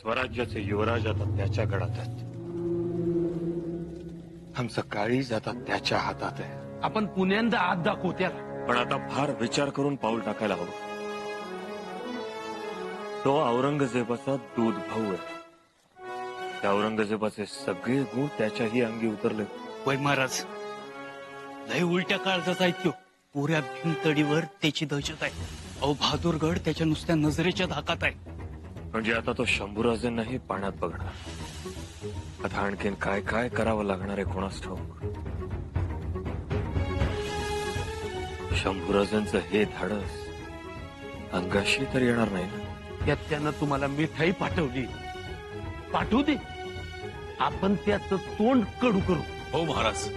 स्वराज्याचे युवराज आता त्याच्या गडात आहेत. आमचं काळीज आता त्याच्या हातात आहे. आपण पुण्यांदा हात दाखवू त्याला. पण आता फार विचार करून पाऊल टाकायला हवं. तो औरंगजेबाचा दूध भाऊ आहे. त्या औरंगजेबाचे सगळे गुण त्याच्याही अंगी उतरले. वय महाराज, लय उलट्या काळजाचा आहेत त्यो. पुऱ्या भीमतडीवर त्याची दहशत आहे. अहो, बहादूरगड त्याच्या नुसत्या नजरेच्या धाकात आहे. म्हणजे आता तो शंभूराजेंनाही पाण्यात बघणार. आता आणखीन काय काय करावं लागणार आहे कोणास ठाऊक. शंभूराजांचं हे धाडस अंगाशी तर येणार नाही ना. त्यात त्यानं तुम्हाला मिठाई पाठवली, पाठवू दे. आपण त्याचं तोंड कडू करू. हो महाराज,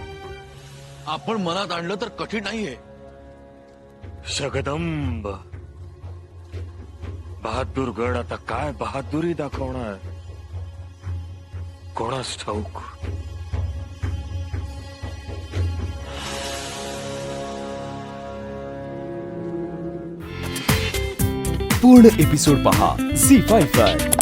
आपण मनात आणलं तर कठीण नाहीये. जगदंब, बहादूरगड आता काय बहादुरी दाखवणार कोणास ठाऊक. पूर्ण एपिसोड पहा झी5 वर.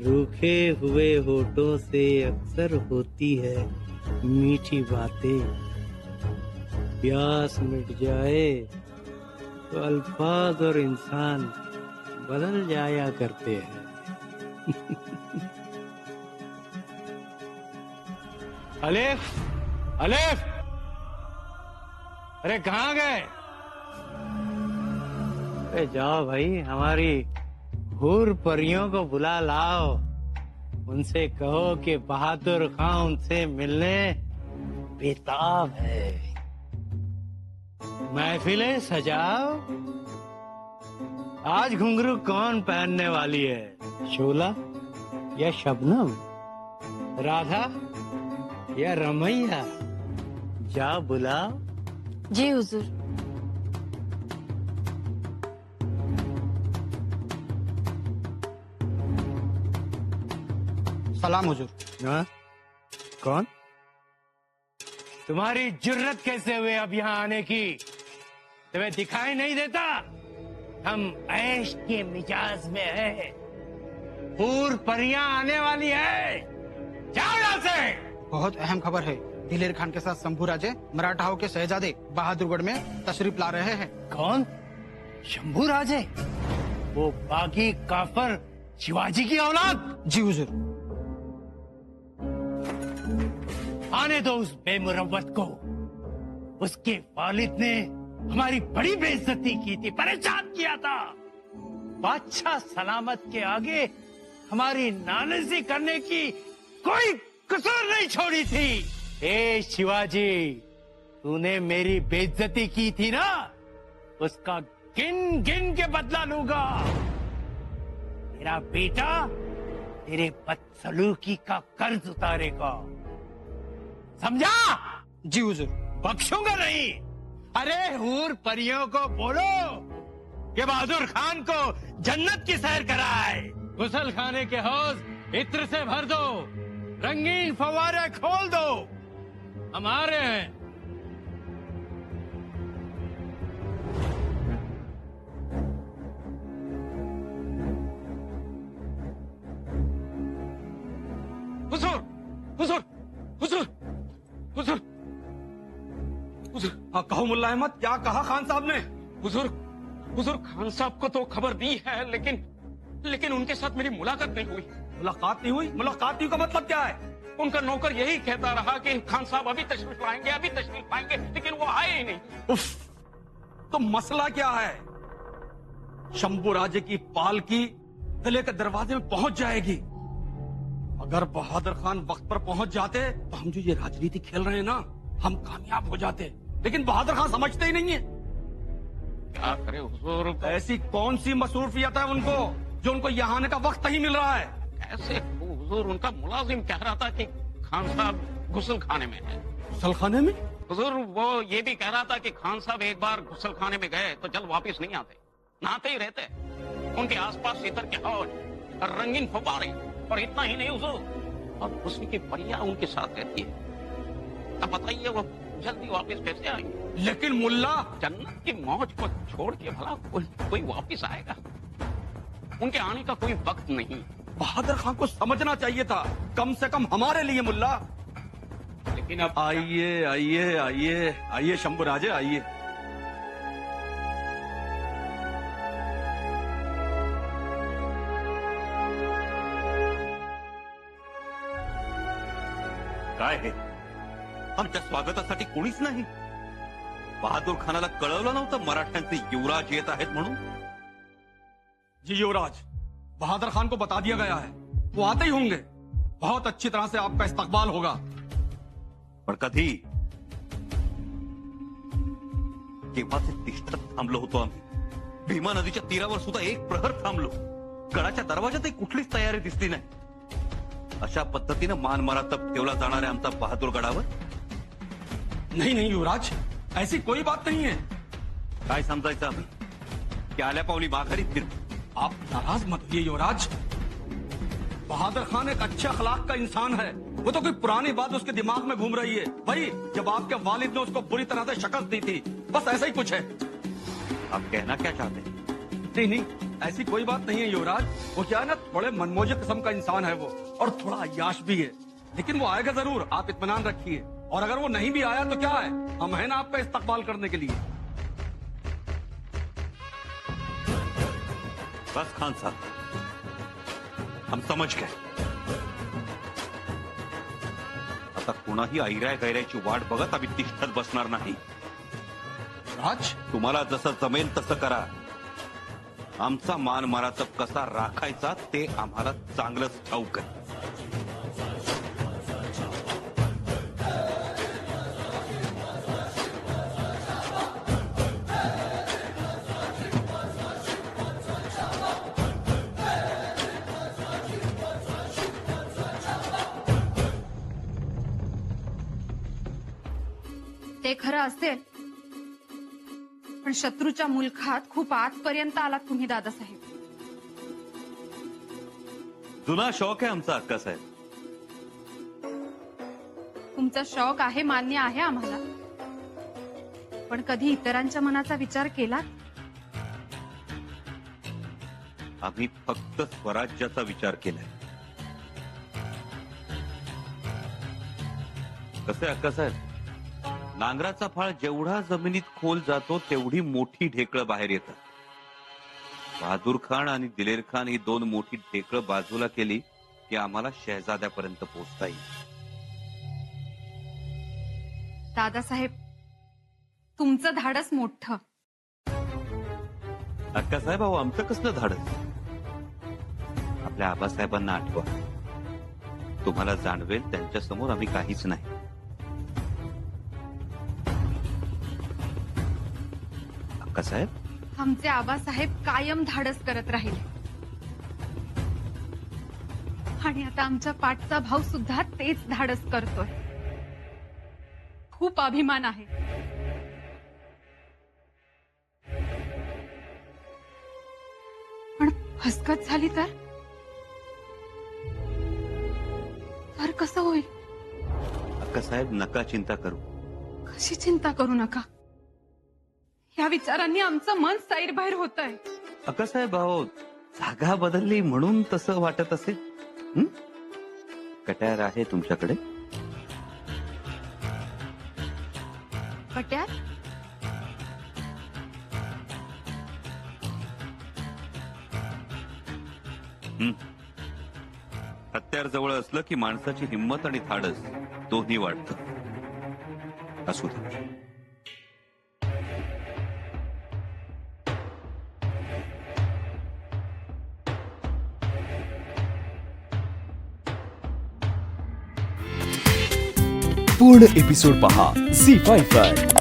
रूखे हुए होठों से अक्सर होती है मीठी बातें. प्यास मिट जाए तो अल्फाज और इंसान बदल जाया करते हैं. अलेफ, अलेफ, अरे कहाँ गए? अरे जाओ भाई, हमारी हूर परियों को बुला लाओ. उनसे कहो कि बहादुर खां उनसे मिलने बेताब है. महफिलें सजाओ. आज घुंघरू कौन पहनने वाली है? शोला या शबनम? राधा या रमैया? जाओ बुलाओ. जी हुजूर. सलाम हुजूर. हाँ? कौन? तुम्हारी जुर्रत कैसे हुए अब यहाँ आने की? तुम्हें दिखाई नहीं देता हम ऐश के मिजाज में हैं. हूर परियां आने वाली है. जाओ यहाँ से. बहुत अहम खबर है. दिलेर खान के साथ शंभू राजे मराठाओं के शहजादे बहादुरगढ़ में तशरीफ ला रहे हैं. कौन? शंभू राजे? वो बागी काफर शिवाजी की औलाद? जी हुजूर. आने दो उस बेमुरव्वत को. उसके वालिद ने हमारी बड़ी बेइज्जती की थी, परेशान किया था. बादशाह सलामत के आगे हमारी नालिशी करने की कोई कसर नहीं छोड़ी थी. ए शिवाजी, तूने मेरी बेइज्जती की थी ना, उसका गिन गिन के बदला लूंगा. तेरा बेटा तेरे बदसलूकी का कर्ज उतारेगा, समझा? जी हुजूर. बख्शूंगा नहीं. अरे हूर परियों को बोलो कि बहादुर खान को जन्नत की सैर कराए. गुसल खाने के हौज इत्र से भर दो. रंगीन फव्वारे खोल दो. हमारे हैं. हुजूर, हुजूर, हुजूर, हुजूर, हुजूर. हाँ कहो मुल्ला अहमद, क्या कहा खान साहब ने? हुजूर, हुजूर खान साहब को तो खबर दी है, लेकिन उनके साथ मेरी मुलाकात नहीं हुई. मुलाकात नहीं हुई? मुलाकात नहीं का मतलब क्या है? उनका नौकर यही कहता रहा कि खान साहब अभी तशरीफ लाएंगे, अभी तशरीफ लाएंगे, लेकिन वो आए ही नहीं. उफ, तो मसला क्या है? शंभू राजे की पालकी किले के दरवाजे में पहुंच जाएगी. अगर बहादुर खान वक्त पर पहुंच जाते तो हम जो ये राजनीति खेल रहे हैं ना, हम कामयाब हो जाते. लेकिन बहादुर खान समझते ही नहीं है. क्या करे हुजूर? ऐसी कौन सी मसरूफियत है उनको जो उनको यहाँ आने का वक्त नहीं मिल रहा है? कैसे हो हुजूर? उनका मुलाजिम कह रहा था कि खान साहब गुस्ल खाने में है। गुसल खाने में? हुजूर वो ये भी कह रहा था कि खान साहब एक बार गुस्ल खाने में गए तो जल्द वापस नहीं आते, नहाते ही रहते। उनके आसपास इतर के हौज, रंगीन फव्वारे, और इतना ही नहीं हुजूर, और हुस्न की परियां उनके साथ रहती है। अब बताइए वो जल्दी वापस कैसे आएंगे? लेकिन मुल्ला, जन्नत की मौज को छोड़ के भला कोई वापस आएगा? उनके आने का कोई वक्त नहीं। बहादुर खान को समझना चाहिए था, कम से कम हमारे लिए मुल्ला। लेकिन अब आइए आइए आइए आइए शंभुराजे, आइए। काय हे? आमच्या स्वागतासाठी कोणीच नाही? बहादूर खानाला कळवलं नव्हतं मराठ्यांचे युवराज येत आहेत म्हणून? जी युवराज, बहादुर खान को बता दिया गया है, वो आते ही होंगे। बहुत अच्छी तरह से आपका इस्तकबाल होगा। पण कधी? केव्हाचे तिष्ठत थांबलो होतो आम्ही। भीमा नदीच्या तीरावर सुद्धा एक प्रहर थांबलो। गडाच्या दरवाजातही कुठलीच तयारी दिसली नाही। अशा पद्धतीने मान मरातब ठेवला जाणाऱ्या आमचा बहादूर गडावर? नहीं नहीं युवराज, ऐसी कोई बात नहीं है। काय समजायचं आम्ही? की आल्या पावली माघारी फिरतो? आप नाराज मत होइए युवराज। बहादुर खान एक अच्छे अखलाक का इंसान है। वो तो कोई पुरानी बात उसके दिमाग में घूम रही है। भाई, जब आपके वालिद ने उसको बुरी तरह से शिकस्त दी थी, बस ऐसा ही कुछ है। आप कहना क्या चाहते हैं? नहीं नहीं, ऐसी कोई बात नहीं है युवराज। वो क्या है ना, थोड़े मनमोजी किस्म का इंसान है वो, और थोड़ा अय्याश भी है। लेकिन वो आएगा जरूर, आप इत्मीनान रखिए। और अगर वो नहीं भी आया तो क्या है, हम है ना आपका इस्तकबाल करने के लिए। बस खान साहब, हम समझ गए। आता कोणाही ऐऱ्या गैऱ्याची वाट बघत आम्ही तिष्ठत बसणार नाही। राज, तुम्हाला जसं जमेल तसं करा। आमचा मान मरातब कसा राखायचा ते आम्हाला चांगलंच ठाऊक आहे। ते खरं असेल, पण शत्रूच्या मुलखात खूप आतपर्यंत आलात तुम्ही दादासाहेब। जुना शौक आहे आमचा अक्कासाहेब। तुमचा शौक आहे, मान्य आहे आम्हाला, पण कधी इतरांच्या मनाचा विचार केला? आम्ही फक्त स्वराज्याचा विचार केलाय। कसं आहे अक्कासाहेब, नांगराचा फाळ जेवढा जमिनीत खोल जातो तेवढी मोठी ढेकळं बाहेर येतात। बहादूर खान आणि दिलेर खान ही दोन मोठी ढेकळं बाजूला केली की आम्हाला शहजाद्यापर्यंत पोहोचता येईल। दादासाहेब, तुमचं धाडस मोठं। अक्कासाहेब, अहो आमचं कसलं धाडस? आपल्या आबासाहेबांना आठवा, तुम्हाला जाणवेल त्यांच्या समोर आम्ही काहीच नाही। अक्कासाहेब, आमचे आबासाहेब कायम धाडस करत राहिले, आणि आता आमच्या पाठचा भाऊ सुद्धा तेच धाडस करतोय। खूप अभिमान आहे। पण फसगत झाली तर कसं होईल? अक्कासाहेब, नका चिंता करू। कशी चिंता करू नका? या विचारांनी आमचं मन सैरभैर होतंय। अक्कासाहेब, अहो जागा बदलली म्हणून तसं वाटत असेल। कट्यार आहे तुमच्याकडे? कट्यार? हत्यार जवळ असलं की माणसाची हिंमत आणि धाडस दोन्ही वाढतं। असू दे। पूर्ण एपिसोड पहा झी5 वर।